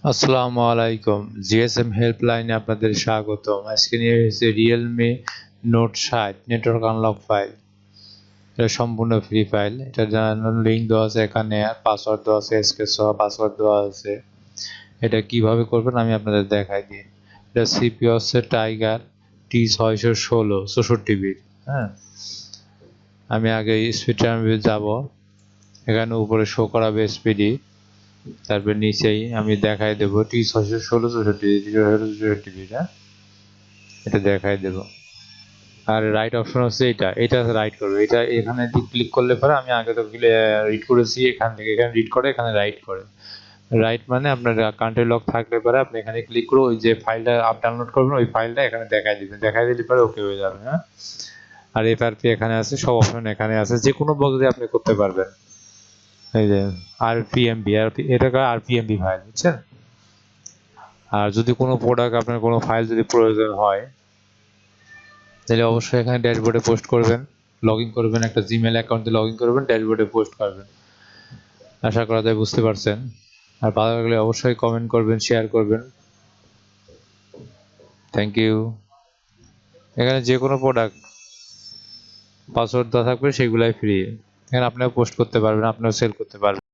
আসসালামু আলাইকুম। জিএসএম হেল্পলাইনে আপনাদের স্বাগতম। আজকে নিয়ে এসেছি Realme note 60 network unlock file. এটা সম্পূর্ণ ফ্রি ফাইল। এটার লিঙ্ক দেওয়া আছে এখানে, আর পাসওয়ার্ড দেওয়া আছে, স্কেচ সহ পাসওয়ার্ড দেওয়া আছে। এটা কিভাবে করবেন আমি আপনাদের দেখাই দিই। এটা সিপিইউ হচ্ছে টাইগার T616 64 বিট। হ্যাঁ, আমি আগে স্পিড টার্মে যাব। এখানে উপরে শো করাবে স্পিডি, তারপর নিচেই আমি দেখাই দেব T616 64 বিট। এটা দেখাই দেব। আর রাইট অপশন হচ্ছে এটা রাইট করবে। এটা এখানে ক্লিক করলে পরে আমি আগে তো রিড করেছি, এখান থেকে এখানে রিড করে এখানে রাইট করে। রাইট মানে আপনার কান্ট্রি লক থাকলে পরে আপনি এখানে ক্লিক করে ওই যে ফাইলটা ডাউনলোড করবেন ওই ফাইলটা এখানে দেখাই দিবেন, দেখাই দিলে পরে ওকে হয়ে যাবে। হ্যাঁ, আর এফআরপি এখানে আছে, সব অপশন এখানে আছে, যে কোনো বক্স দিয়ে আপনি করতে পারবেন। এই যে আরপিএমবি, এটা আরপিএমবি ফাইল, বুঝছেন? আর যদি কোনো প্রোডাক্ট আপনার কোনো ফাইল যদি প্রয়োজন হয় তাহলে অবশ্যই এখানে ড্যাশবোর্ডে পোস্ট করবেন, লগ ইন করবেন, একটা জিমেল অ্যাকাউন্টে লগ ইন করবেন, ড্যাশবোর্ডে পোস্ট করবেন। আশা করা যায় বুঝতে পারছেন। আর ভালো লাগলে অবশ্যই কমেন্ট করবেন, শেয়ার করবেন। Thank you. এখানে যে কোনো প্রোডাক্ট পাসওয়ার্ড দেওয়া থাকবে সেগুলাই ফ্রি। এখানে আপনিও পোস্ট করতে পারবেন, আপনিও সেল করতে পারবেন।